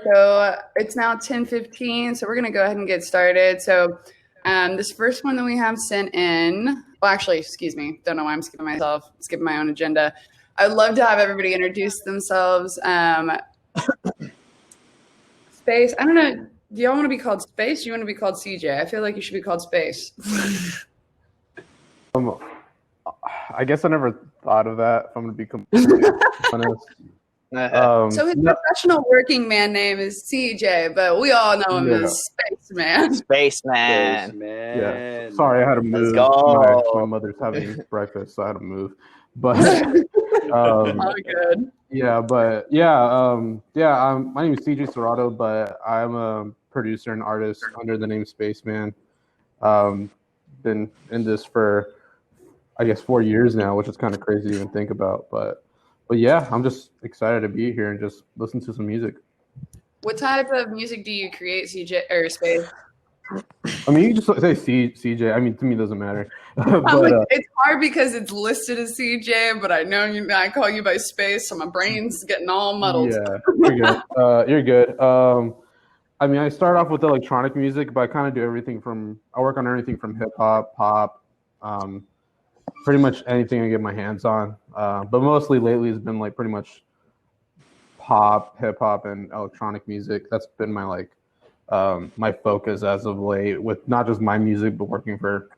So it's now 10:15, so we're going to go ahead and get started. So this first one that we have sent in, well, actually, excuse me, don't know why I'm skipping my own agenda. I'd love to have everybody introduce themselves. Space, I don't know, do y'all want to be called Space? Do you want to be called CJ? I feel like you should be called Space. I guess I never thought of that, if I'm going to be completely honest. So his professional working man name is CJ, but we all know him as Spaceman. Spaceman. Yeah. Sorry, I had to move. My mother's having breakfast, so I had to move. But all good. My name is CJ Serrato, but I'm a producer and artist under the name Spaceman. Been in this for, I guess, 4 years now, which is kind of crazy to even think about. But yeah, I'm just excited to be here and just listen to some music. What type of music do you create, CJ or Space? I mean, you can just say CJ. I mean, to me, it doesn't matter. But, it's hard because it's listed as CJ, but I know I call you by Space, so my brain's getting all muddled. Yeah, you're good. You're good. I mean, I start off with electronic music, but I kind of do I work on everything from hip hop, pop, pretty much anything I get my hands on. But mostly lately has been like pretty much pop, hip hop, and electronic music. That's been my my focus as of late, with not just my music, but working for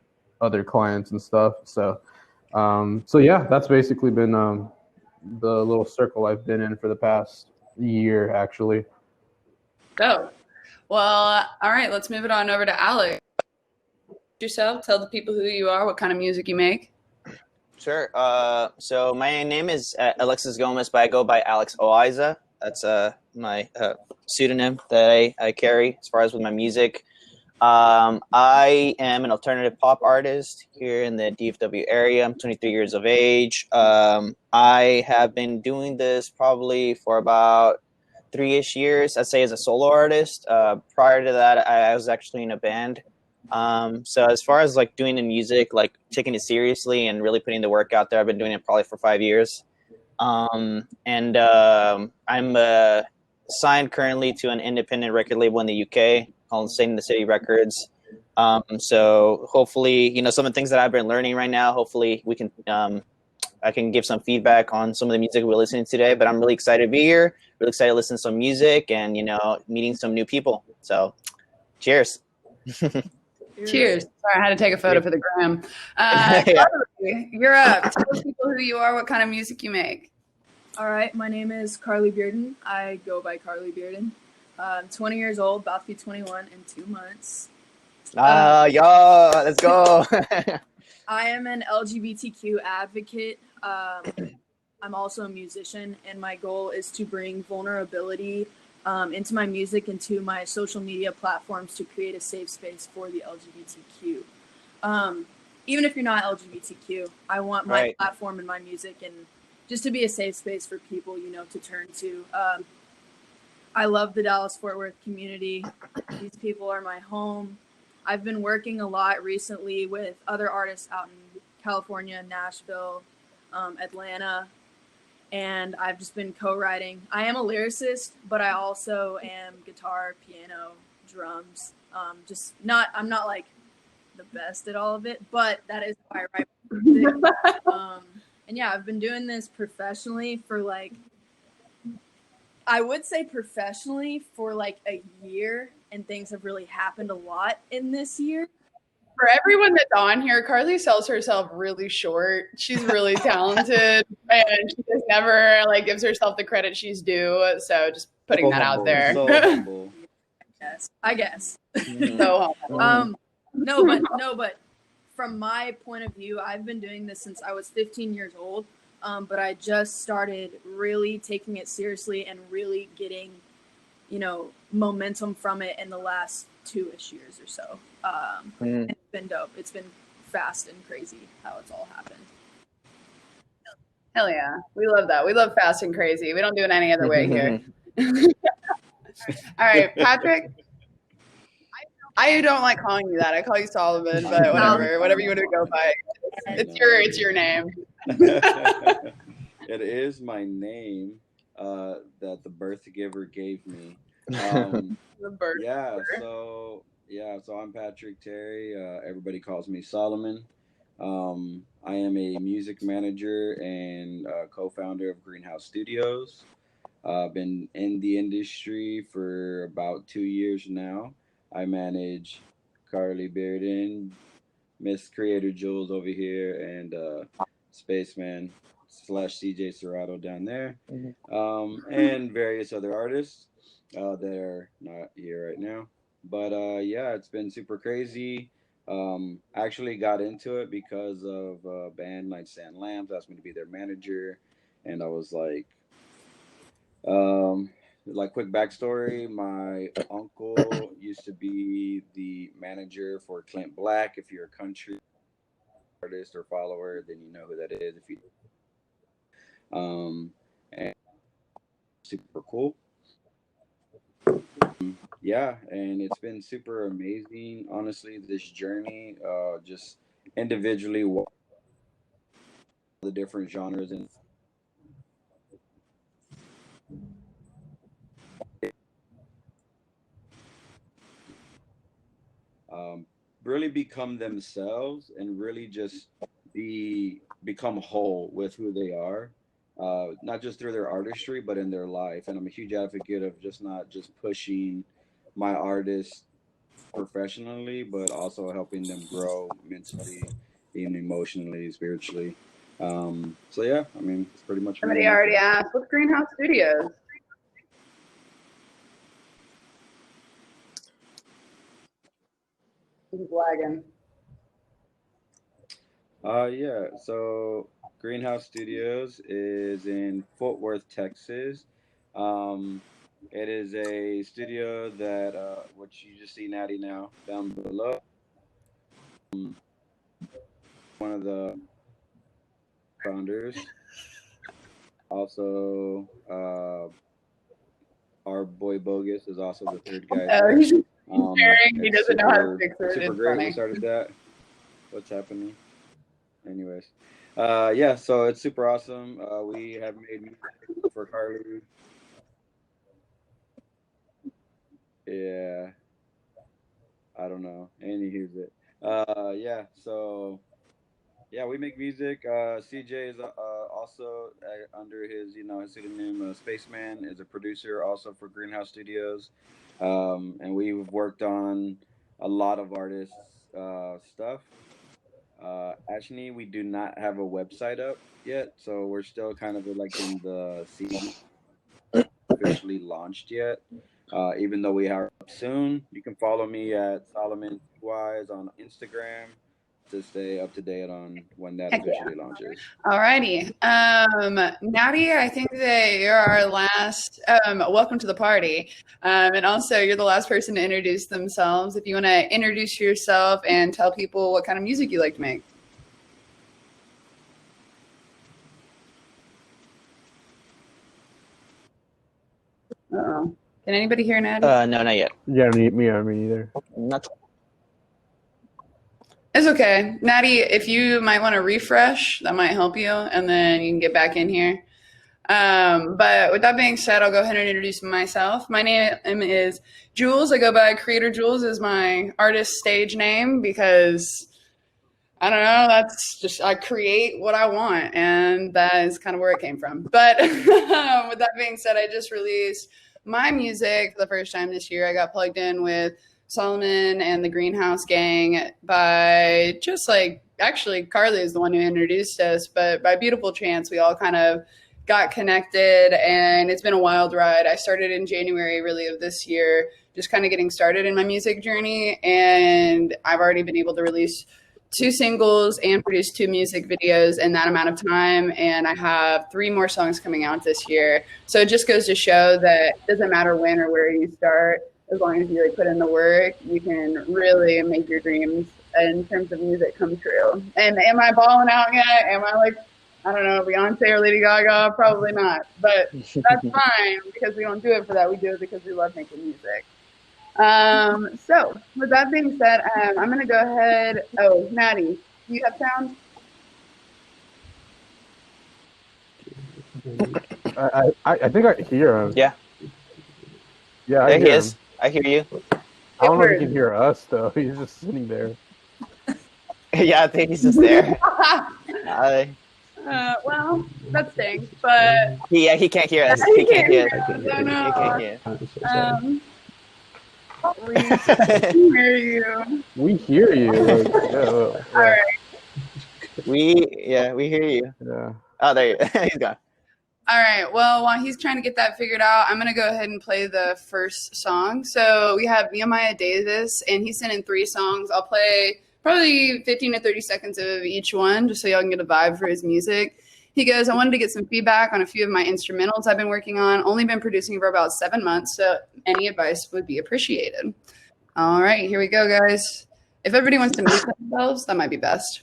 other clients and stuff. So yeah, that's basically been the little circle I've been in for the past year, actually. Oh, well, all right, let's move it on over to Alex. Yourself, tell the people who you are, what kind of music you make. Sure. So my name is Alexis Gomez, but I go by Alex Oiza. That's my pseudonym that I carry as far as with my music. I am an alternative pop artist here in the DFW area. I'm 23 years of age. I have been doing this probably for about 3-ish years, I'd say, as a solo artist. Prior to that, I was actually in a band. So as far as like doing the music, like taking it seriously and really putting the work out there, I've been doing it probably for 5 years. I'm signed currently to an independent record label in the UK called Staying in the City Records. So hopefully, some of the things that I've been learning right now, hopefully we can, I can give some feedback on some of the music we're listening to today, but I'm really excited to be here, really excited to listen to some music and, meeting some new people. So cheers. Cheers. Sorry, I had to take a photo for the gram. Carly, you're up. Tell people who you are, what kind of music you make. All right, my name is Carly Bearden. I go by Carly Bearden. I'm 20 years old, about to be 21 in 2 months. Let's go. I am an LGBTQ advocate. I'm also a musician, and my goal is to bring vulnerability into my music and to my social media platforms to create a safe space for the LGBTQ. Even if you're not LGBTQ, I want my platform and my music and just to be a safe space for people, to turn to. I love the Dallas-Fort Worth community. These people are my home. I've been working a lot recently with other artists out in California, Nashville, Atlanta, and I've just been co-writing. I am a lyricist, but I also am guitar, piano, drums. I'm not like the best at all of it, but that is why I write music. And yeah, I've been doing this professionally for I would say professionally for like a year, and things have really happened a lot in this year. For everyone that's on here, Carly sells herself really short. She's really talented, and she just never gives herself the credit she's due. So just putting that out there. So humble. I guess. So humble. No, but from my point of view, I've been doing this since I was 15 years old. But I just started really taking it seriously and really getting, momentum from it in the last 2-ish years or so. And it's been dope. It's been fast and crazy how it's all happened. Hell yeah. We love that. We love fast and crazy. We don't do it any other way here. All right, Patrick. I don't like calling you that. I call you Solomon, but whatever you want to go by. It's your name. It is my name that the birth giver gave me. Um, The bird. so I'm Patrick Terry. Everybody calls me Solomon. I am a music manager and co-founder of Greenhouse Studios. I've been in the industry for about 2 years now. I manage Carly Bearden, Miss Creator Jules over here, and Spaceman slash CJ Serrato down there, and various other artists that are not here right now. But yeah, it's been super crazy. I actually got into it because of a band like Sand Lambs asked me to be their manager, and I was um, like quick backstory, my uncle used to be the manager for Clint Black. If you're a country artist or follower, then you know who that is. If you and super cool. Yeah, and it's been super amazing, honestly, this journey, just individually the different genres and um, really become themselves and really just become whole with who they are, not just through their artistry but in their life. And I'm a huge advocate of just not just pushing my artists professionally but also helping them grow mentally, even emotionally, spiritually. So yeah, I mean, it's pretty much me Somebody in a already nutshell. asked, what's Greenhouse Studios? He's lagging. Yeah, so Greenhouse Studios is in Fort Worth, Texas. Um, it is a studio that, which you just see Natty now down below. One of the founders. Also, our boy Bogus is also the third guy Oh, there. he's just staring. He It's doesn't know how to super, fix it. super It's great. We funny. started that. What's happening? Anyways, yeah, so it's super awesome. We have made music for Carly. Yeah, I don't know. And he hears it. Yeah, so yeah, we make music. CJ is also under his, his pseudonym Spaceman is a producer also for Greenhouse Studios, and we've worked on a lot of artists' stuff. Actually, we do not have a website up yet, so we're still kind of like in the season officially launched yet. Even though we are up soon, you can follow me at Solomon Wise on Instagram to stay up to date on when that Heck yeah. officially launches. Alrighty. Natty, I think that you're our last, welcome to the party. And also you're the last person to introduce themselves. If you want to introduce yourself and tell people what kind of music you like to make. Uh-oh. Can anybody hear Natty? No, not yet. Yeah, me either. Not. It's okay. Natty, if you might want to refresh, that might help you, and then you can get back in here. But with that being said, I'll go ahead and introduce myself. My name is Jules. I go by Creator Jules as my artist stage name because I don't know, that's just, I create what I want, and that is kind of where it came from. But with that being said, I just released my music for the first time this year. I got plugged in with Solomon and the Greenhouse Gang by just like, actually, Carly is the one who introduced us, but by beautiful chance, we all kind of got connected, and it's been a wild ride. I started in January, really, of this year, just kind of getting started in my music journey, and I've already been able to release 2 singles and produce 2 music videos in that amount of time. And I have 3 more songs coming out this year. So it just goes to show that it doesn't matter when or where you start, as long as you like put in the work, you can really make your dreams in terms of music come true. And am I balling out yet? Am I like, I don't know, Beyonce or Lady Gaga? Probably not. But that's fine because we don't do it for that. We do it because we love making music. So with that being said, I'm going to go ahead. Oh, Natty, do you have sound? I think I hear him. Yeah. Yeah, I There he hear is. him. I hear you. I don't know if he can hear us though. He's just sitting there. Yeah, I think he's just there. Well, that stinks, but He can't hear us. he He can't can't hear hear us. us. Oh He can't no. hear. Um, we can hear you. We hear you. Like, yeah, All right. we hear you. yeah. Oh, there you. He's gone. All right. Well, while he's trying to get that figured out, I'm going to go ahead and play the first song. So we have Nehemiah Davis, and he sent in 3 songs. I'll play probably 15 to 30 seconds of each one just so y'all can get a vibe for his music. He goes, I wanted to get some feedback on a few of my instrumentals I've been working on. Only been producing for about 7 months, so any advice would be appreciated. All right. Here we go, guys. If everybody wants to mute themselves, that might be best.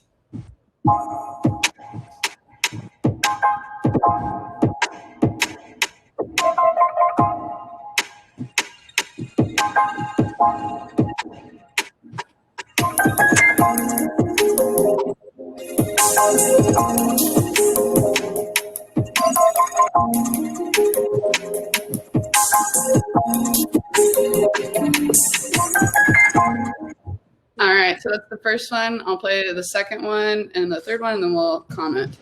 All right, so that's the first one. I'll play the second one and the third one, and then we'll comment.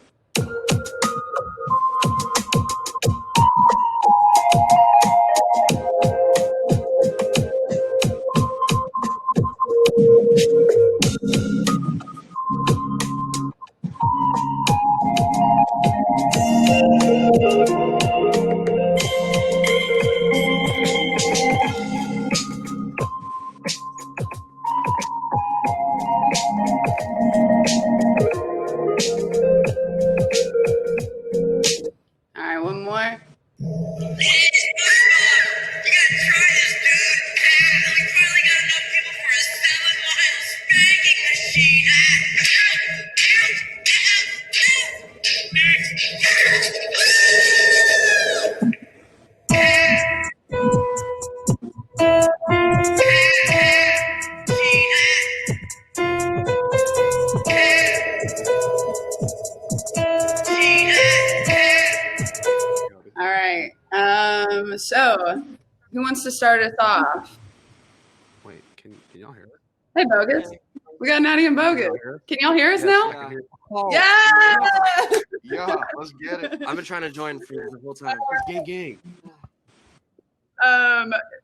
All right, one more. All right. So who wants to start us off? Wait, can y'all hear us? Hey, Bogus. We got Natty and Bogus. Can y'all hear us now? I can hear. Yeah. Yeah, let's get it. I've been trying to join for the whole time. Gang.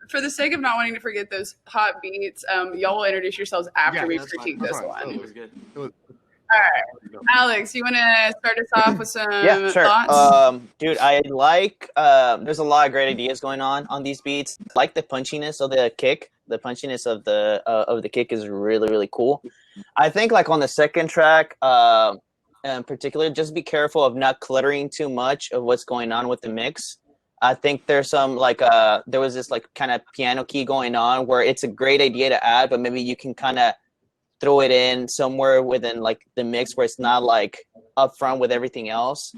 For the sake of not wanting to forget those hot beats, y'all will introduce yourselves after we critique this one. It was good. All right. Alex, you want to start us off with some Yeah, sure. thoughts? Dude, I like. There's a lot of great ideas going on these beats. I like the punchiness of the kick. The punchiness of the kick is really, really cool. I think like on the second track, in particular, just be careful of not cluttering too much of what's going on with the mix. I think there's some like there was this like kind of piano key going on where it's a great idea to add, but maybe you can kind of throw it in somewhere within like the mix where it's not like up front with everything else.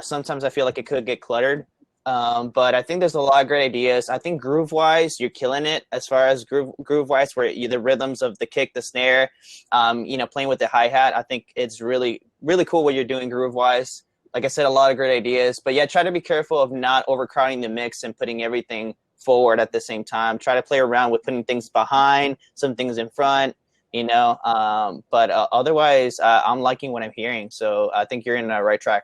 Sometimes I feel like it could get cluttered. But I think there's a lot of great ideas. I think groove wise, you're killing it as far as groove wise, where the rhythms of the kick, the snare, playing with the hi-hat. I think it's really, really cool what you're doing groove wise. Like I said, a lot of great ideas, but yeah, try to be careful of not overcrowding the mix and putting everything forward at the same time. Try to play around with putting things behind, some things in front, but otherwise, I'm liking what I'm hearing. So I think you're in the right track.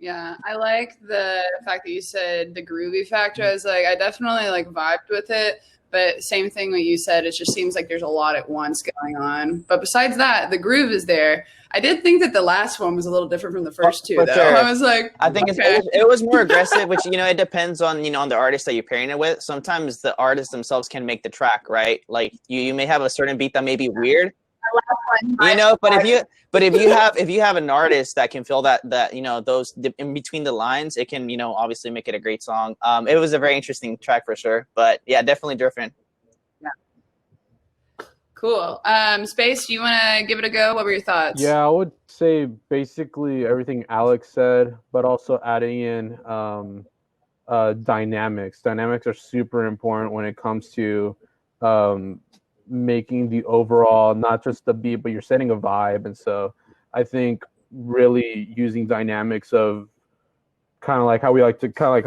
Yeah, I like the fact that you said the groovy factor. I was like, I definitely like vibed with it, but same thing what you said. It just seems like there's a lot at once going on. But besides that, the groove is there. I did think that the last one was a little different from the first two, though. Sure. I was like, I think okay. it was more aggressive, which it depends on on the artist that you're pairing it with. Sometimes the artists themselves can make the track, right? Like you may have a certain beat that may be weird, but if you have an artist that can feel that those in between the lines, it can obviously make it a great song. It was a very interesting track for sure, but yeah, definitely different. Cool. Space, do you want to give it a go? What were your thoughts? Yeah, I would say basically everything Alex said, but also adding in dynamics. Dynamics are super important when it comes to making the overall, not just the beat, but you're setting a vibe. And so I think really using dynamics of kind of like how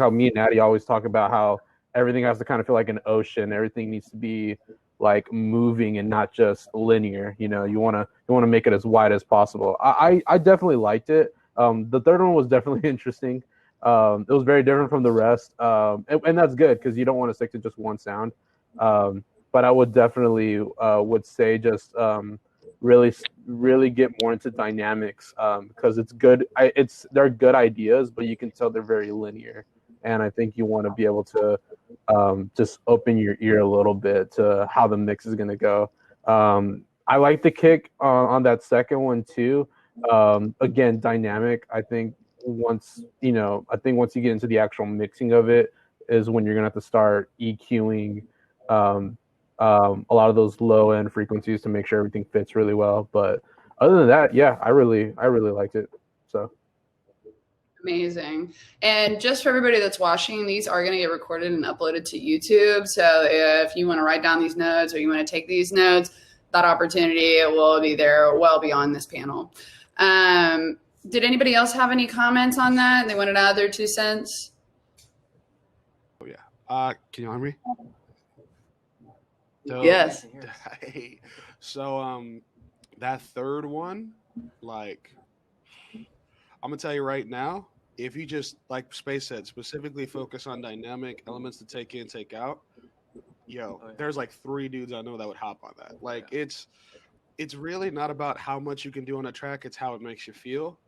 me and Natty always talk about how everything has to kind of feel like an ocean. Everything needs to be like moving and not just linear. You know, you want to make it as wide as possible. I definitely liked it. The third one was definitely interesting. It was very different from the rest, and that's good because you don't want to stick to just one sound. But I would definitely would say just really get more into dynamics because it's good. They're good ideas, but you can tell they're very linear. And I think you want to be able to just open your ear a little bit to how the mix is going to go. I like the kick on that second one too. Again, dynamic. I think once you get into the actual mixing of it is when you're going to have to start EQing a lot of those low end frequencies to make sure everything fits really well. But other than that, yeah, I really liked it. So. Amazing. And just for everybody that's watching, these are going to get recorded and uploaded to YouTube. So if you want to write down these notes or you want to take these notes, that opportunity will be there well beyond this panel. Did anybody else have any comments on that? They wanted to add their 2 cents? Oh, yeah. Can you hear me? So, Yes. So that third one, like, I'm going to tell you right now, if you just, like Space said, specifically focus on dynamic elements to take in, take out, there's like 3 dudes I know that would hop on that. Like, it's really not about how much you can do on a track. It's how it makes you feel.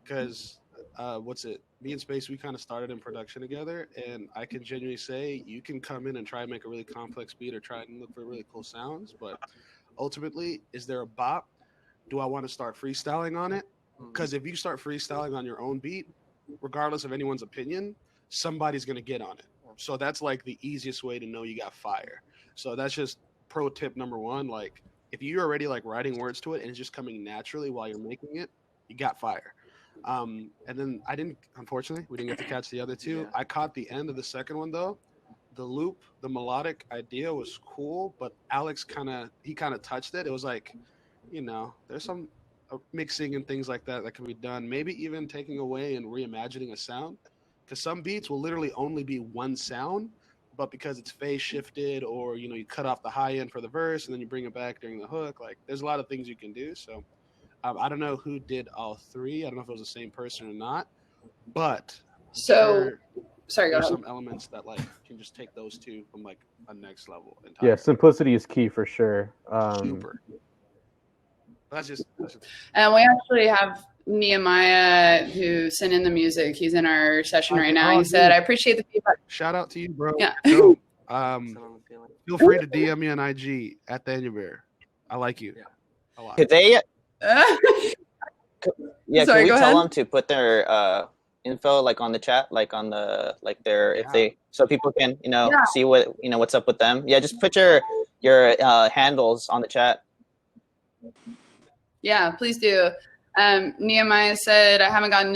Because, me and Space, we kind of started in production together. And I can genuinely say you can come in and try and make a really complex beat or try and look for really cool sounds. But ultimately, is there a bop? Do I want to start freestyling on it? Because if you start freestyling on your own beat, regardless of anyone's opinion, somebody's going to get on it. So that's like the easiest way to know you got fire. So that's just pro tip number 1. Like, if you're already like writing words to it and it's just coming naturally while you're making it, you got fire. And then unfortunately, we didn't get to catch the other 2. Yeah. I caught the end of the second one though. The loop, the melodic idea was cool, but Alex kind of touched it. It was like, there's some mixing and things like that can be done. Maybe even taking away and reimagining a sound, because some beats will literally only be one sound, but because it's phase shifted or you cut off the high end for the verse and then you bring it back during the hook. Like, there's a lot of things you can do. So I don't know who did all 3. I don't know if it was the same person or not, but sorry, there's some elements that like can just take those 2 from like a next level entirely. Yeah, simplicity is key for sure. Super. That's just. And we actually have Nehemiah who sent in the music. He's in our session right now. He said, "I appreciate the feedback." Shout out to you, bro. Yeah. So, feel free to DM me on IG at Daniel Bear. I like you. Yeah. A lot. Could they? Sorry, can we go tell ahead. them to put their info like on the chat, like on the if they, so people can see what what's up with them. Yeah, just put your handles on the chat. Yeah, please do. Nehemiah said, I haven't gotten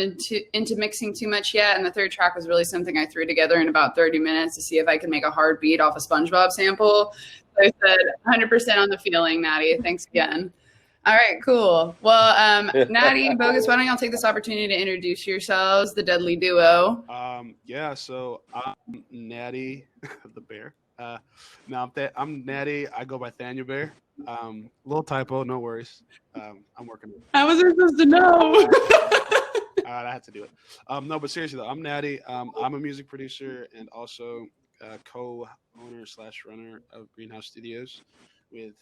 into mixing too much yet, and the third track was really something I threw together in about 30 minutes to see if I could make a hard beat off a SpongeBob sample. So I said 100% on the feeling, Natty. Thanks again. All right, cool. Well, Natty, Bogus, why don't y'all take this opportunity to introduce yourselves, the deadly duo? So I'm Natty the Bear. I'm Natty. I go by Thania Bear. Little typo, no worries. I'm working. How was I supposed to know? I had to do it. No, but seriously though, I'm Natty. I'm a music producer and also co-owner / runner of Greenhouse Studios with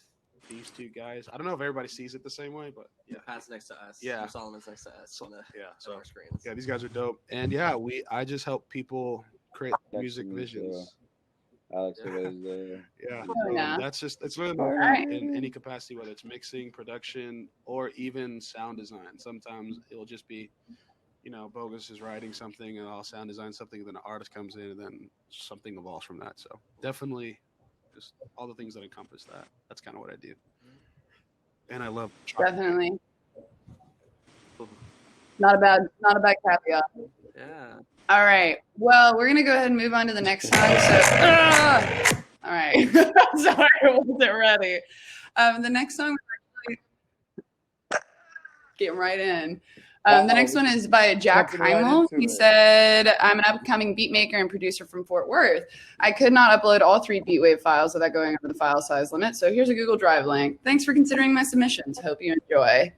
these 2 guys. I don't know if everybody sees it the same way, but yeah. Pat's next to us. Yeah. Solomon's next to us on our screens. Yeah, these guys are dope. And yeah, I just help people create music visions. Alex is there. Yeah. It's really in any capacity, whether it's mixing, production, or even sound design. Sometimes it'll just be, Bogus is writing something and I'll sound design something, and then an artist comes in and then something evolves from that. So definitely just all the things that encompass that. That's kind of what I do. And I love Definitely. Not a bad caveat. Yeah. All right. Well, we're going to go ahead and move on to the next song. So, all right. Sorry, I wasn't ready. The next song, we're actually getting right in. The next one is by Jack Jumping right Heimel. into He it. said, I'm an upcoming beat maker and producer from Fort Worth. I could not upload all 3 Beatwave files without going over the file size limit, so here's a Google Drive link. Thanks for considering my submissions. Hope you enjoy.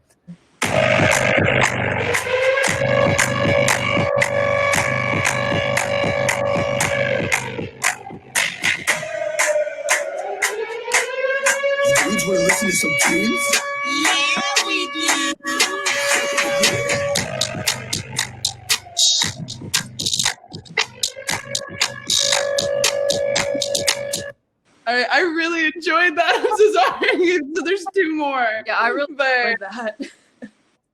Dudes want to listen to some tunes? Yeah, we do. I really enjoyed that. I'm so sorry. So there's 2 more. Yeah, I really But enjoyed that.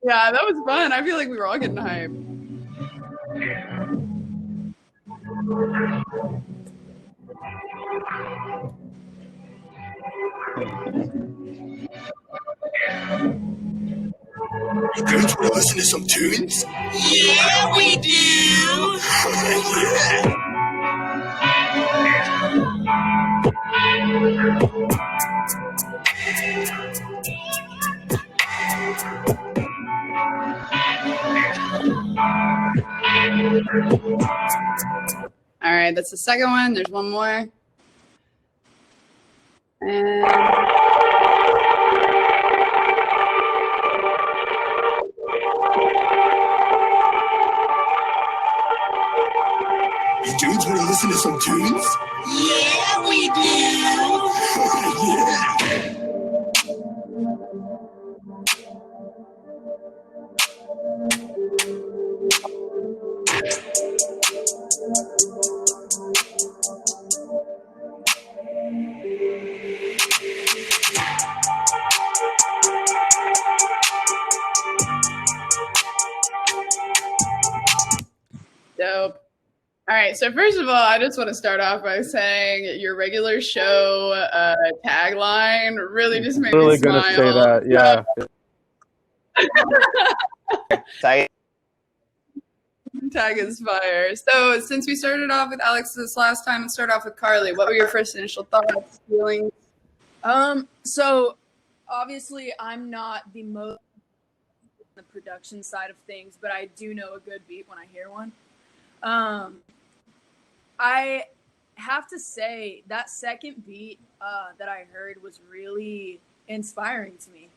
yeah, that was fun. I feel like we were all getting hyped. Dudes want to listen to some tunes? Yeah, we do. Yeah. All right, that's the second one. There's one more. And Dudes want to listen to some tunes? Yeah, we do. Yeah. dope. All right, so first of all, I just want to start off by saying your regular show tagline really just made Really me gonna smile. say that, yeah. Tag is fire. So since we started off with Alex this last time, let's start off with Carly. What were your first initial thoughts, feelings? So obviously I'm not the most on the production side of things, but I do know a good beat when I hear one. I have to say that second beat that I heard was really inspiring to me.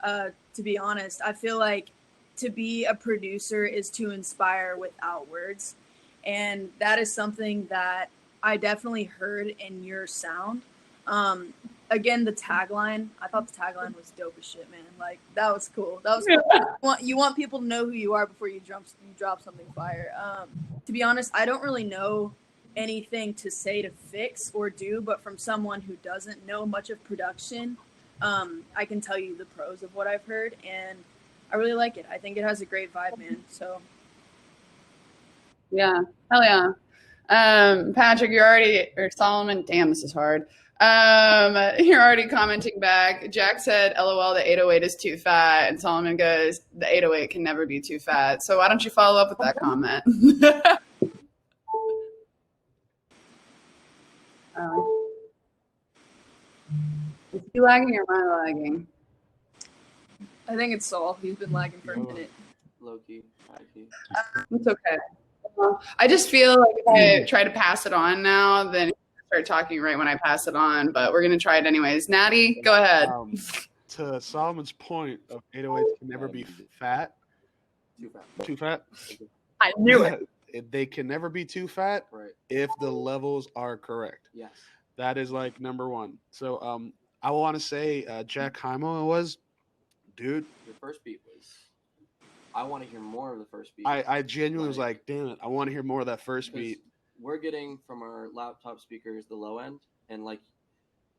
To be honest, I feel like to be a producer is to inspire without words. And that is something that I definitely heard in your sound. Again, the tagline, I thought the tagline was dope as shit, man. Like, that was cool. That was cool. You want people to know who you are before you drop something fire. To be honest, I don't really know anything to say to fix or do, but from someone who doesn't know much of production, I can tell you the pros of what I've heard, and I really like it. I think it has a great vibe, man. So Yeah, hell yeah. Patrick, you're already, or Solomon, damn, this is hard. You're already commenting back. Jack said, LOL, the 808 is too fat. And Solomon goes, the 808 can never be too fat. So why don't you follow up with that comment? Is he lagging or am I lagging? I think it's Saul. He's been lagging for a minute. Low key, high key. It's okay. I just feel like if I try to pass it on now, then I start talking right when I pass it on. But we're going to try it anyways. Natty, go ahead. To Solomon's point of 808s can never be fat. Too fat? I knew it. They can never be too fat if the levels are correct. Yes. That is like number one. So I want to say Jack Heimo was, dude. Your first beat was, I want to hear more of the first beat. I genuinely was like, damn it, I want to hear more of that first beat. We're getting from our laptop speakers the low end, and like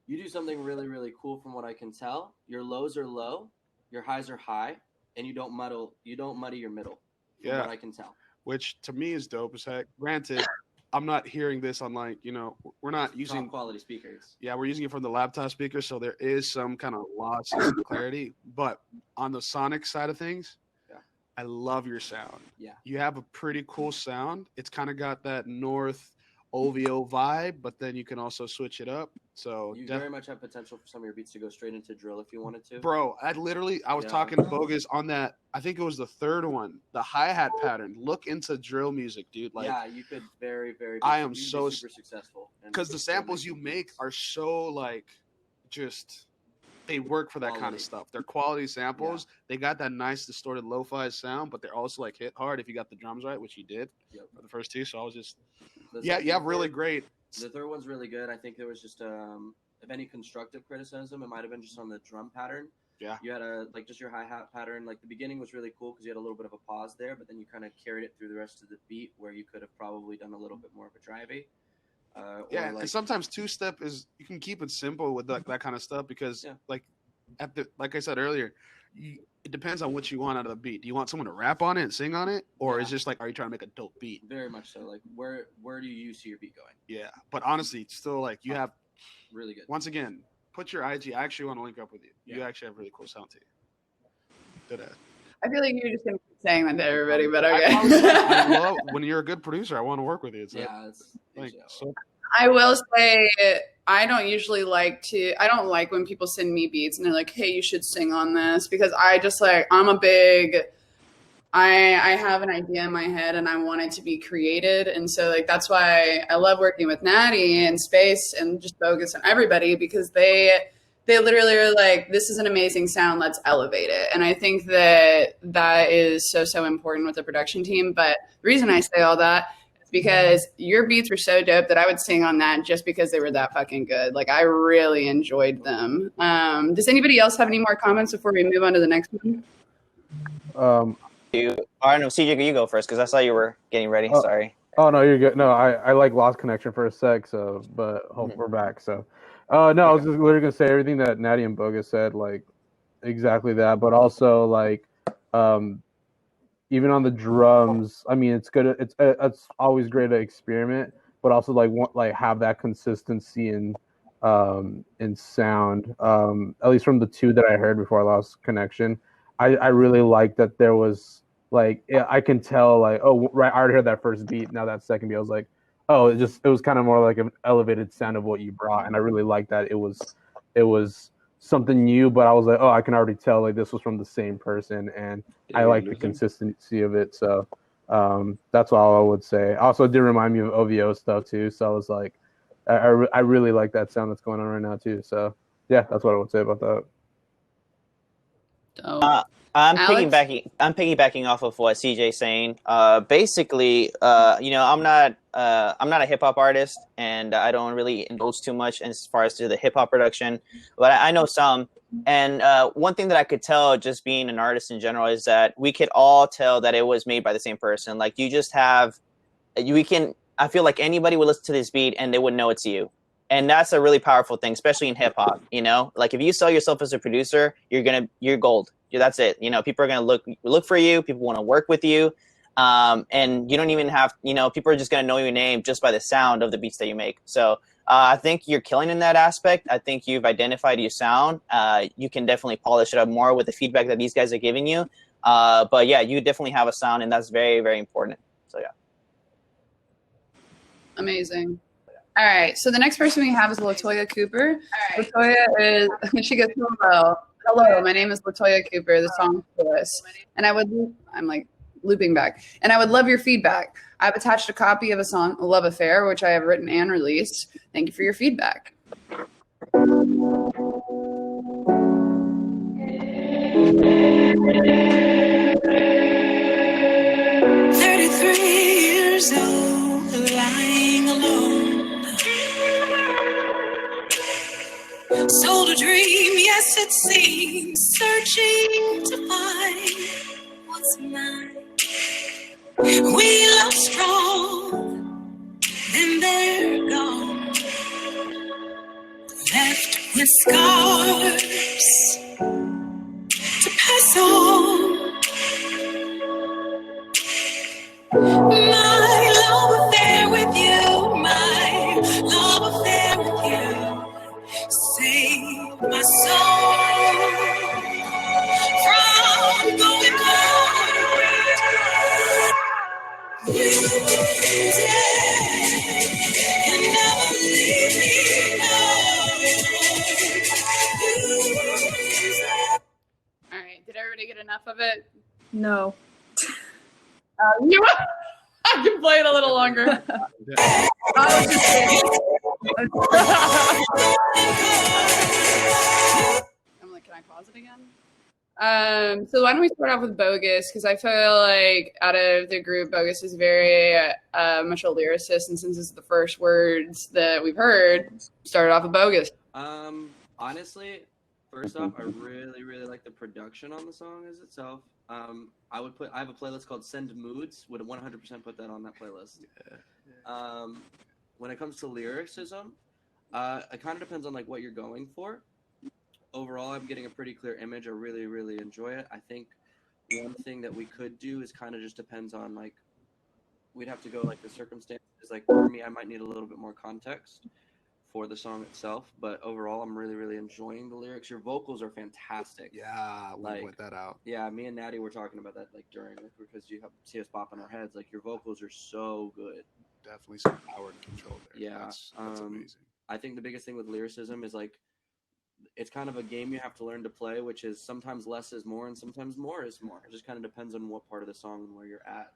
you do something really, really cool from what I can tell. Your lows are low, your highs are high, and you don't muddy your middle. From what I can tell. Which to me is dope as heck. Granted, I'm not hearing this on like, we're not using top quality speakers. Yeah, we're using it from the laptop speaker, so there is some kind of loss in clarity. But on the sonic side of things, I love your sound. Yeah. You have a pretty cool sound. It's kind of got that north OVO vibe, but then you can also switch it up. So You very much have potential for some of your beats to go straight into drill if you wanted to. Bro, I was talking to Bogus on that. I think it was the third one, the hi-hat pattern. Look into drill music, dude. Like, yeah, you could very I am so super successful because the samples you make are so like just they work for that quality. kind of stuff. They're quality samples. Yeah. They got that nice distorted lo-fi sound, but they're also like hit hard if you got the drums right, which you did for the first two. So I was just you have really great. The third one's really good. I think there was just if any constructive criticism, it might have been just on the drum pattern. Yeah, you had just your hi-hat pattern. Like the beginning was really cool because you had a little bit of a pause there, but then you kind of carried it through the rest of the beat where you could have probably done a little bit more of a drivey. And sometimes two-step is you can keep it simple with that kind of stuff because like I said earlier, it depends on what you want out of the beat. Do you want someone to rap on it and sing on it, or is just like, are you trying to make a dope beat? Very much so. Like where do you see your beat going? Yeah, but honestly, it's still like you have really good. Once again, put your IG. I actually want to link up with you. You actually have really cool sound to you. I feel like you're just gonna keep saying that to everybody, but okay. I love when you're a good producer. I want to work with you. I will say I don't like when people send me beats and they're like, hey, you should sing on this, because I have an idea in my head and I want it to be created. And so like, that's why I love working with Natty and Space and just Bogus and everybody, because they literally are like, this is an amazing sound, let's elevate it. And I think that is so important with the production team. But the reason I say all that because your beats were so dope that I would sing on that just because they were that fucking good. Like, I really enjoyed them. Does anybody else have any more comments before we move on to the next one? I know, CJ, you go first because I saw you were getting ready. Sorry. Oh, no, you're good. No, I like lost connection for a sec, but hope we're back. So, no, I was just literally going to say everything that Natty and Bogus said, like, exactly that. But also, like, even on the drums, I mean, it's good. It's always great to experiment, but also like have that consistency in sound. At least from the two that I heard before I lost connection, I really like that there was like I can tell like, oh right, I already heard that first beat. Now that second beat, I was like, oh, it was kind of more like an elevated sound of what you brought, and I really liked that. It was something new, but I was like, oh, I can already tell like this was from the same person, and I like the consistency of it. So that's all I would say. Also, it did remind me of OVO stuff too. So I was like, I really like that sound that's going on right now too. So yeah, that's what I would say about that. I'm piggybacking off of what CJ's saying. Basically, I'm not a hip hop artist, and I don't really indulge too much as far as to the hip hop production, but I know some. And one thing that I could tell, just being an artist in general, is that we could all tell that it was made by the same person. Like I feel like anybody would listen to this beat and they would know it's you. And that's a really powerful thing, especially in hip hop, like if you sell yourself as a producer, you're gold. That's it. People are going to look for you. People want to work with you. And you don't even have, people are just going to know your name just by the sound of the beats that you make. So I think you're killing in that aspect. I think you've identified your sound. You can definitely polish it up more with the feedback that these guys are giving you. But yeah, you definitely have a sound, and that's very, very important. So yeah. Amazing. All right. So the next person we have is Latoya Cooper. Latoya she goes, hello, my name is Latoya Cooper. The song for us. And I'm like looping back. And I would love your feedback. I've attached a copy of a song, Love Affair, which I have written and released. Thank you for your feedback. 33 years old, lying alone. Sold a dream, yes it seems, searching to find what's mine. We love strong, then they're gone, left with scars to pass on. My love affair with you, my love affair with you, save my soul from going cold. it? No. You, I can play it a little longer. I was just I'm like, can I pause it again? So why don't we start off with Bogus? Because I feel like out of the group, Bogus is very much a lyricist, and since it's the first words that we've heard, started off with Bogus. Honestly, first off, I really, really like the production on the song as itself. I have a playlist called Send Moods. Would 100% put that on that playlist. When it comes to lyricism, it kind of depends on like what you're going for. Overall, I'm getting a pretty clear image. I really, really enjoy it. I think one thing that we could do is kind of just depends on like, we'd have to go like the circumstances. Like for me, I might need a little bit more context for the song itself. But overall, I'm really, really enjoying the lyrics. Your vocals are fantastic. Yeah, we'll point that out. Yeah, me and Natty were talking about that like during it because you see us popping our heads. Like your vocals are so good. Definitely some power and control there. Yeah, that's amazing. I think the biggest thing with lyricism is like, it's kind of a game you have to learn to play, which is sometimes less is more and sometimes more is more. It just kind of depends on what part of the song and where you're at.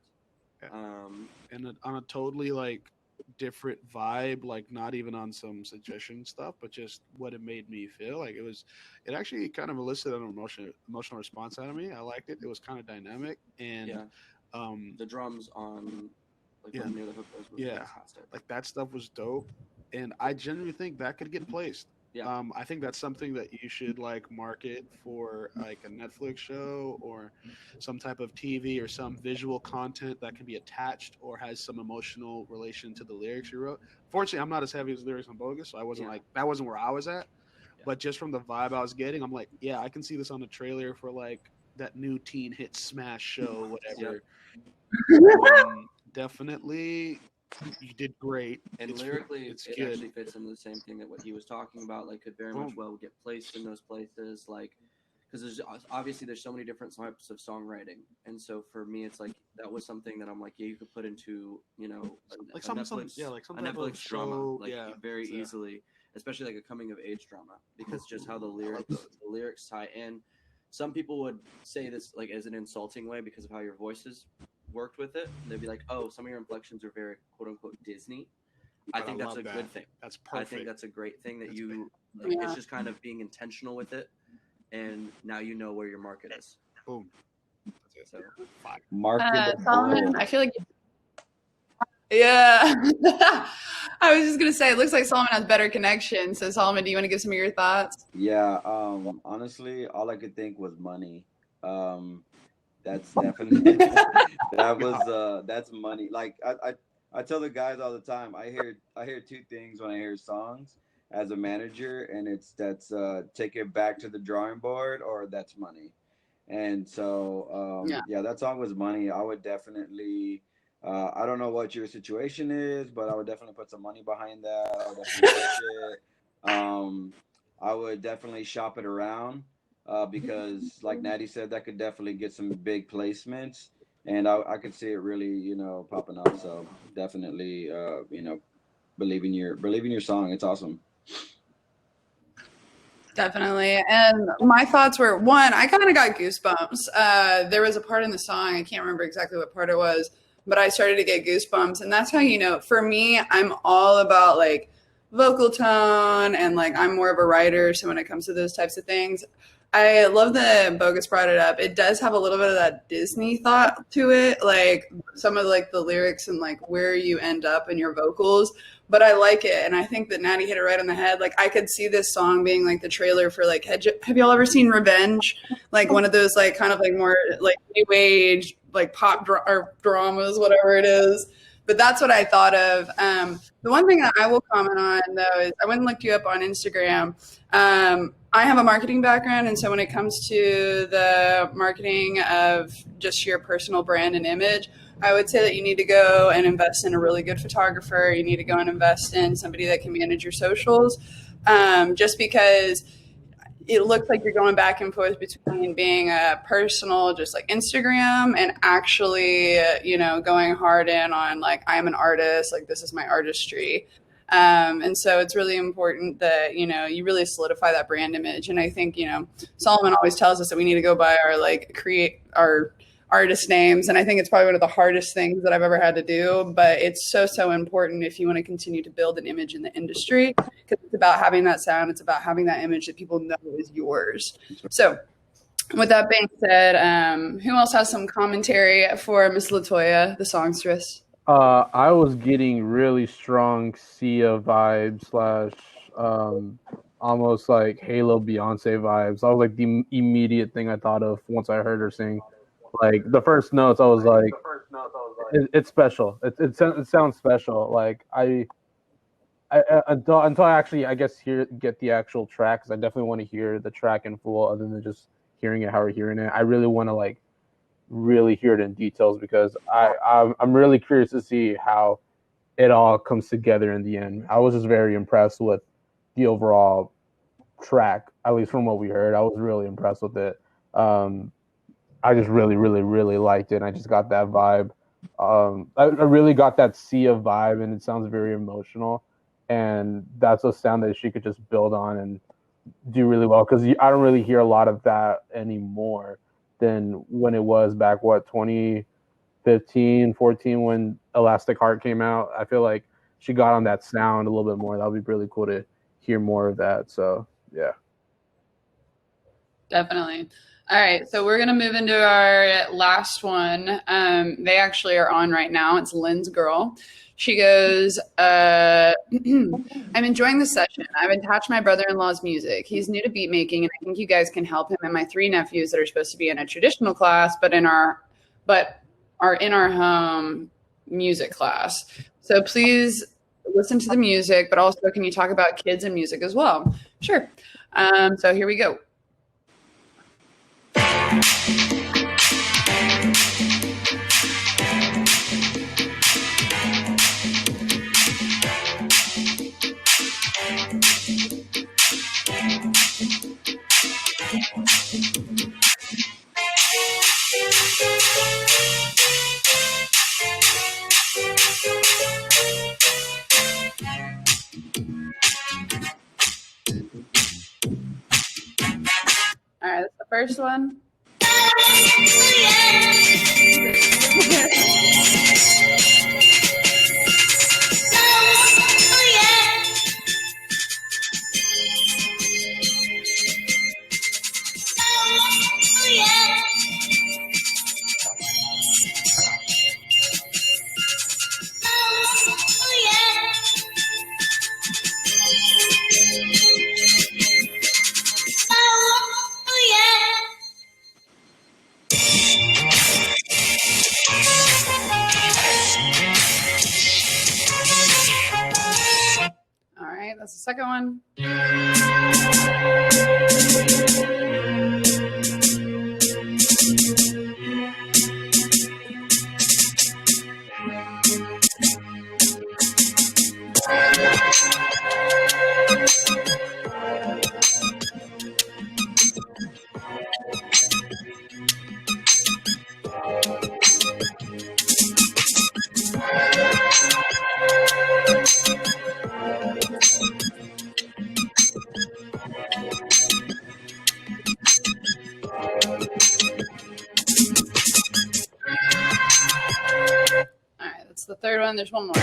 Yeah. And on a totally like different vibe, like not even on some suggestion stuff, but just what it made me feel. Like it actually kind of elicited an emotional response out of me. I liked it. It was kind of dynamic, and the drums on like near the hook was fantastic. Like that stuff was dope, and I genuinely think that could get placed. Yeah. I think that's something that you should like market for like a Netflix show or some type of TV or some visual content that can be attached or has some emotional relation to the lyrics you wrote. Fortunately, I'm not as heavy as lyrics on Bogus, so I wasn't like, that wasn't where I was at. Yeah. But just from the vibe I was getting, I'm like, yeah, I can see this on the trailer for like that new teen hit smash show, whatever. Definitely. You did great, and lyrically, it actually fits into the same thing that what he was talking about. Like, could very much well get placed in those places. Like, because there's so many different types of songwriting, and so for me, it's like that was something that I'm like, yeah, you could put into like a Netflix drama, like very easily, especially like a coming of age drama, because just how the lyrics tie in. Some people would say this like as an insulting way because of how your voice is worked with it. They'd be like, oh, some of your inflections are very quote unquote Disney. I think that's a good thing. That's perfect. I think that's a great thing that it's just kind of being intentional with it, and now you know where your market is. Boom. That's it. So, market. Solomon, I feel like I was just gonna say it looks like Solomon has better connection. So Solomon, do you want to give some of your thoughts? Yeah, honestly, all I could think was money. That's definitely that's money. Like I tell the guys all the time, I hear two things when I hear songs as a manager, and that's take it back to the drawing board or that's money. And so that song was money. I would definitely I don't know what your situation is, but I would definitely put some money behind that. I would definitely push it. I would definitely shop it around. Because like Natty said, that could definitely get some big placements, and I could see it really, popping up. So definitely, believe in your song. It's awesome. Definitely. And my thoughts were, one, I kind of got goosebumps. There was a part in the song, I can't remember exactly what part it was, but I started to get goosebumps. And that's how, for me, I'm all about like vocal tone, and like I'm more of a writer. So when it comes to those types of things, I love that Bogus brought it up. It does have a little bit of that Disney thought to it, like some of like the lyrics and like where you end up in your vocals. But I like it, and I think that Natty hit it right on the head. Like I could see this song being like the trailer for like, have y'all ever seen Revenge? Like one of those like kind of like more like new age like pop or dramas, whatever it is. But that's what I thought of. The one thing that I will comment on, though, is I went and looked you up on Instagram. I have a marketing background, and so when it comes to the marketing of just your personal brand and image, I would say that you need to go and invest in a really good photographer. You need to go and invest in somebody that can manage your socials, just because it looks like you're going back and forth between being a personal, just like Instagram, and actually, going hard in on like, I'm an artist, like this is my artistry. And so it's really important that, you really solidify that brand image. And I think, Solomon always tells us that we need to go by create our artist names. And I think it's probably one of the hardest things that I've ever had to do, but it's so, so important if you want to continue to build an image in the industry, because it's about having that sound. It's about having that image that people know is yours. So with that being said, who else has some commentary for Miss Latoya, the songstress? I was getting really strong Sia vibes / almost like Halo Beyonce vibes. I was like the immediate thing I thought of once I heard her sing. Like the first notes, I was like, it's special. It sounds special. Like I until I actually, I guess, get the actual track, because I definitely want to hear the track in full, other than just hearing it how we're hearing it. I really want to like really hear it in details, because I'm really curious to see how it all comes together in the end. I was just very impressed with the overall track, at least from what we heard. I was really impressed with it. I just really, really, really liked it. And I just got that vibe. I really got that Sia vibe, and it sounds very emotional. And that's a sound that she could just build on and do really well, because I don't really hear a lot of that anymore than when it was back, 2015, 14, when Elastic Heart came out. I feel like she got on that sound a little bit more. That would be really cool to hear more of that. So, yeah. Definitely. All right, so we're going to move into our last one. They actually are on right now. It's Lynn's Girl. She goes, I'm enjoying the session. I've attached my brother-in-law's music. He's new to beat making, and I think you guys can help him and my 3 nephews that are supposed to be in a traditional class, but are in our home music class. So please listen to the music, but also can you talk about kids and music as well? Sure. So here we go. All right, that's the first one. All right, that's the second one. The third one, there's one more.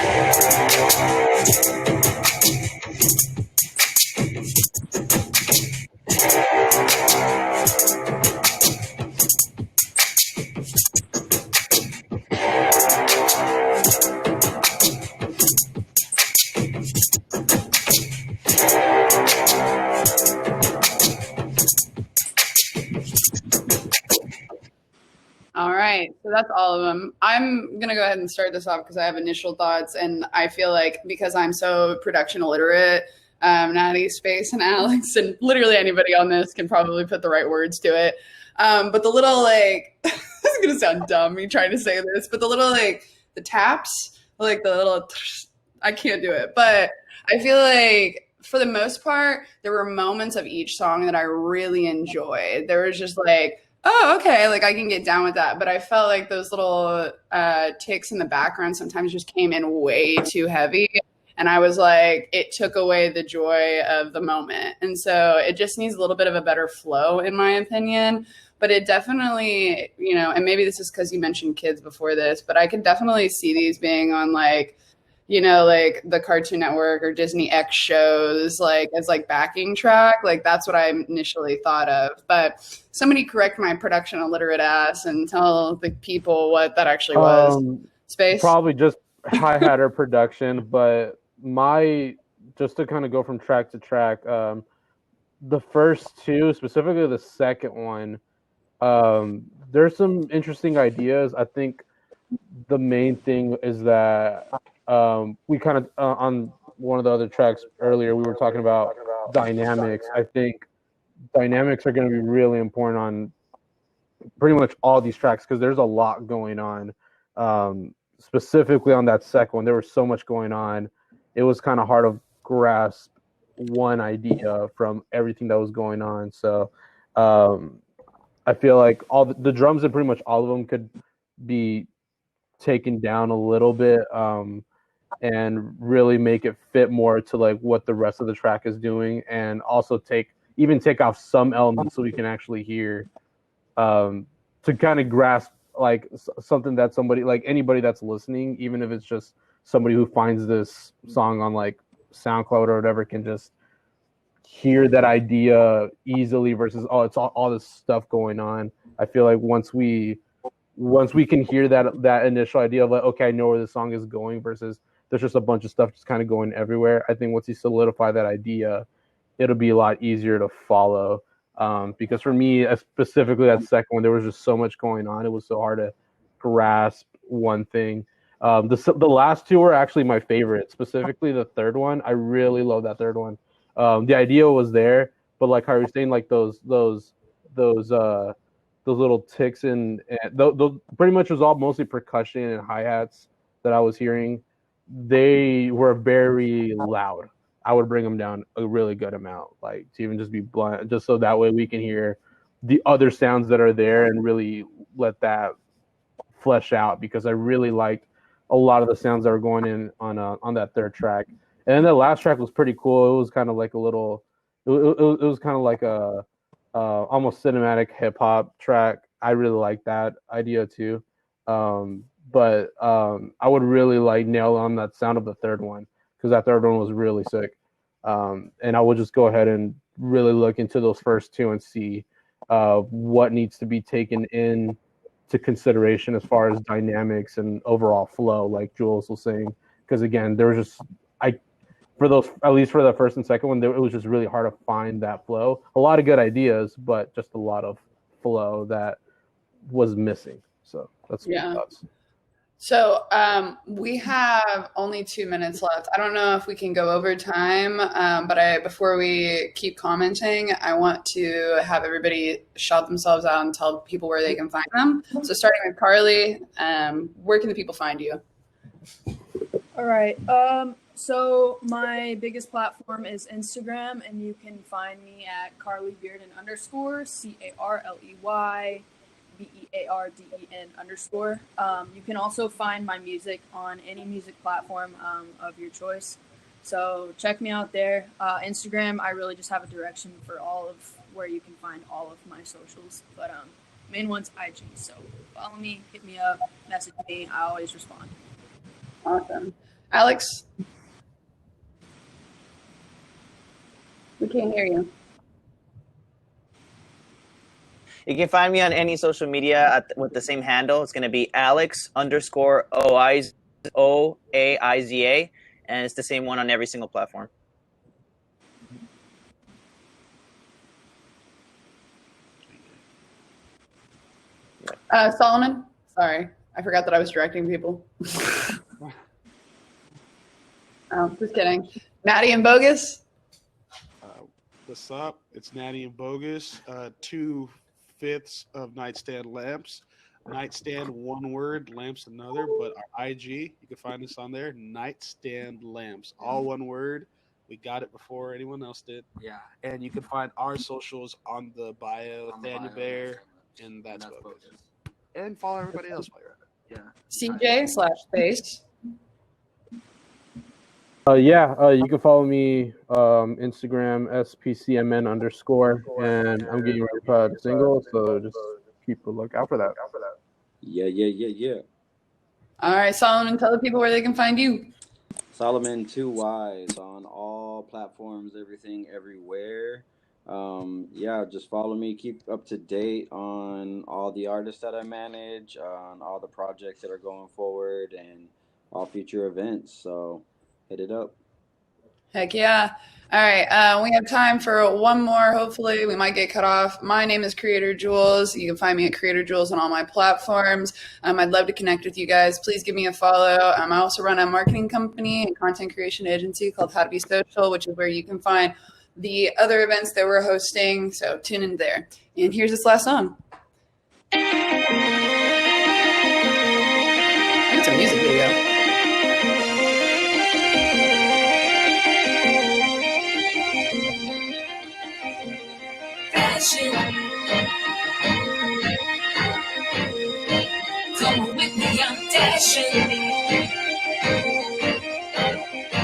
All right, so that's all of them. I'm going to go ahead and start this off because I have initial thoughts, and I feel like because I'm so production illiterate, Natty, Space, and Alex, and literally anybody on this can probably put the right words to it. But the little, like, this is going to sound dumb, me trying to say this, but the little, like, the taps, like the little, I can't do it. But I feel like for the most part, there were moments of each song that I really enjoyed. There was just like, oh, okay, like I can get down with that. But I felt like those little ticks in the background sometimes just came in way too heavy. And I was like, it took away the joy of the moment. And so it just needs a little bit of a better flow, in my opinion. But it definitely, and maybe this is because you mentioned kids before this, but I can definitely see these being on like the Cartoon Network or Disney X shows, like as like backing track. Like that's what I initially thought of. But somebody correct my production illiterate ass and tell the people what that actually was. Space? Probably just hi-hatter production, but just to kind of go from track to track, the first two, specifically the second one, there's some interesting ideas. I think the main thing is that we kind of on one of the other tracks earlier, we were talking about dynamics. I think dynamics are going to be really important on pretty much all these tracks because there's a lot going on. Specifically on that second one, there was so much going on. It was kind of hard to grasp one idea from everything that was going on. So I feel like all the drums and pretty much all of them could be taken down a little bit and really make it fit more to like what the rest of the track is doing, and also take off some elements so we can actually hear to kind of grasp like something that somebody, like anybody that's listening, even if it's just somebody who finds this song on like SoundCloud or whatever, can just hear that idea easily versus it's all this stuff going on. I feel like once we can hear that initial idea of like, okay, I know where the song is going versus there's just a bunch of stuff just kind of going everywhere. I think once you solidify that idea, it'll be a lot easier to follow. Because for me, specifically that second one, there was just so much going on. It was so hard to grasp one thing. The last two were actually my favorite, specifically the third one. I really love that third one. The idea was there, but like how you're saying, like those little ticks and those pretty much was all mostly percussion and hi-hats that I was hearing. They were very loud. I would bring them down a really good amount, like to even just be blunt, just so that way we can hear the other sounds that are there and really let that flesh out, because I really liked a lot of the sounds that were going in on that third track. And then the last track was pretty cool. It was kind of like it was kind of like a almost cinematic hip hop track. I really like that idea too. But I would really like nail on that sound of the third one, because that third one was really sick. And I would just go ahead and really look into those first two and see what needs to be taken in to consideration as far as dynamics and overall flow, like Jules was saying. Because again, there was just for those, at least for the first and second one, it was just really hard to find that flow. A lot of good ideas, but just a lot of flow that was missing. So that's my thoughts. So we have only 2 minutes left. I don't know if we can go over time, but before we keep commenting, I want to have everybody shout themselves out and tell people where they can find them. So starting with Carly, where can the people find you? All right. So my biggest platform is Instagram, and you can find me at CarlyBearden _ CarlyBearden_. You can also find my music on any music platform of your choice. So check me out there. Instagram, I really just have a direction for all of where you can find all of my socials. But main one's IG. So follow me, hit me up, message me. I always respond. Awesome. Alex? We can't hear you. You can find me on any social media with the same handle. It's going to be Alex_OAIZA, and it's the same one on every single platform. Solomon? Sorry, I forgot that I was directing people. Oh, just kidding. Natty and Bogus? What's up? It's Natty and Bogus. 2/5 of Nightstand Lamps. Nightstand, one word, lamps another, but our IG, you can find us on there, Nightstand Lamps, all one word. We got it before anyone else did. Yeah. And you can find our socials on the bio, Daniel Bear, and that's Bogus. And follow everybody else while you're at it. Yeah. CJ/Space. You can follow me Instagram SPCMN_, and I'm getting ready to put out a single, so just keep a lookout for that. Yeah. All right, Solomon, tell the people where they can find you. Solomon 2Ys on all platforms, everything, everywhere. Just follow me. Keep up to date on all the artists that I manage, on all the projects that are going forward, and all future events. So hit it up. Heck yeah. All right. We have time for one more. Hopefully, we might get cut off. My name is Creator Jules. You can find me at Creator Jules on all my platforms. I'd love to connect with you guys. Please give me a follow. I also run a marketing company and content creation agency called How to Be Social, which is where you can find the other events that we're hosting. So tune in there. And here's this last song. It's a music video. Come on with me, I'm dashing.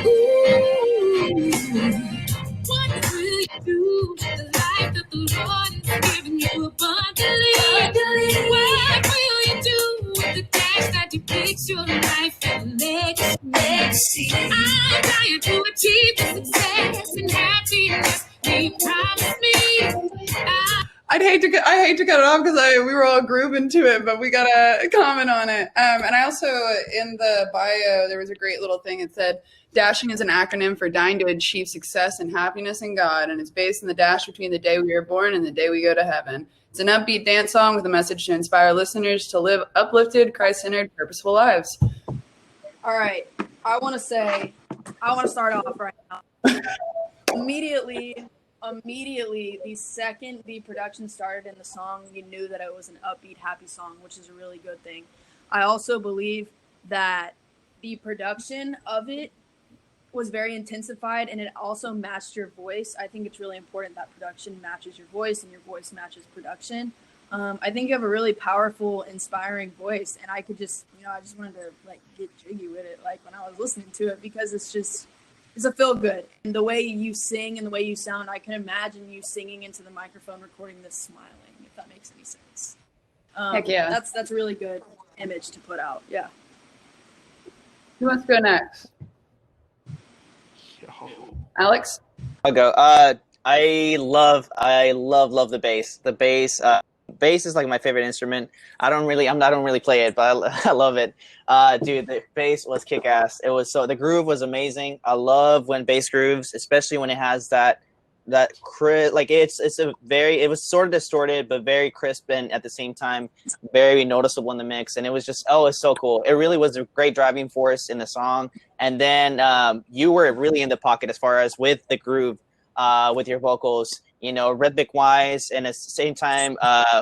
Ooh, what will you do with the life that the Lord has given you abundantly? What will you do with the cash that depicts your life and legacy? I'm trying to achieve the success and happiness He promised me. I hate to cut it off because we were all grooving to it, but we got to comment on it. And I also, in the bio, there was a great little thing. It said, dashing is an acronym for dying to achieve success and happiness in God, and it's based on the dash between the day we are born and the day we go to heaven. It's an upbeat dance song with a message to inspire listeners to live uplifted, Christ-centered, purposeful lives. All right. I want to start off right now. Immediately, the second the production started in the song, you knew that it was an upbeat, happy song, which is a really good thing. I also believe that the production of it was very intensified, and it also matched your voice. I think it's really important that production matches your voice and your voice matches production. I think you have a really powerful, inspiring voice, and I just wanted to get jiggy with it when I was listening to it, because it's a feel good. And the way you sing and the way you sound, I can imagine you singing into the microphone, recording this smiling, if that makes any sense. Heck yeah. That's a really good image to put out. Yeah. Who wants to go next? Alex? I'll go. I love the bass. The bass is like my favorite instrument. I don't really play it, but I love it. Dude, the bass was kick ass. The groove was amazing. I love when bass grooves, especially when it has that it was sort of distorted but very crisp, and at the same time very noticeable in the mix, and it was just it's so cool. It really was a great driving force in the song. And then you were really in the pocket as far as with the groove, with your vocals, rhythmic wise, and at the same time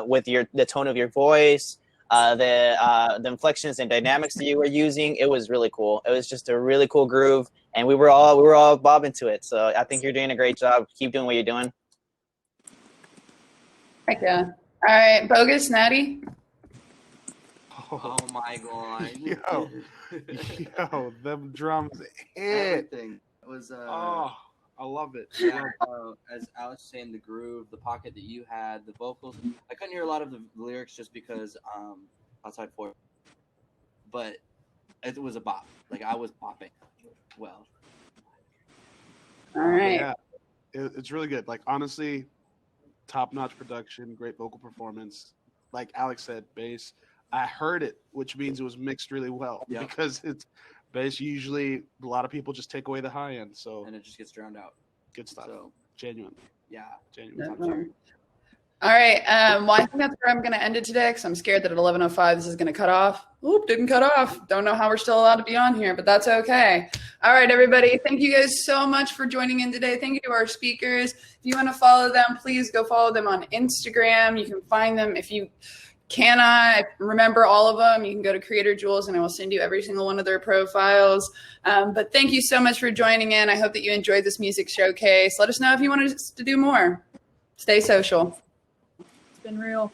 with the tone of your voice, the inflections and dynamics that you were using. It was really cool. It was just a really cool groove, and we were all bobbing to it. So I think you're doing a great job. Keep doing what you're doing. Heck yeah. All right, Bogus, Natty. Oh my god. Yo, them drums hit. Everything. It was I love it. Yeah, as Alex was saying, the groove, the pocket that you had, the vocals. I couldn't hear a lot of the lyrics just because outside for it. But it was a bop. I was bopping. Well. All right. Yeah, it's really good. Honestly, top-notch production, great vocal performance. Like Alex said, bass. I heard it, which means it was mixed really well. Yep. Because it's bass. Usually, a lot of people just take away the high end, and it just gets drowned out. Good stuff. So, genuine. Yeah, genuine. All right. Well, I think that's where I'm going to end it today, because I'm scared that at 11:05 this is going to cut off. Oop, didn't cut off. Don't know how we're still allowed to be on here, but that's okay. All right, everybody. Thank you guys so much for joining in today. Thank you to our speakers. If you want to follow them, please go follow them on Instagram. You can find them. If you cannot remember all of them, you can go to Creator Jules, and I will send you every single one of their profiles. But thank you so much for joining in. I hope that you enjoyed this music showcase. Let us know if you want us to do more. Stay social. It's been real.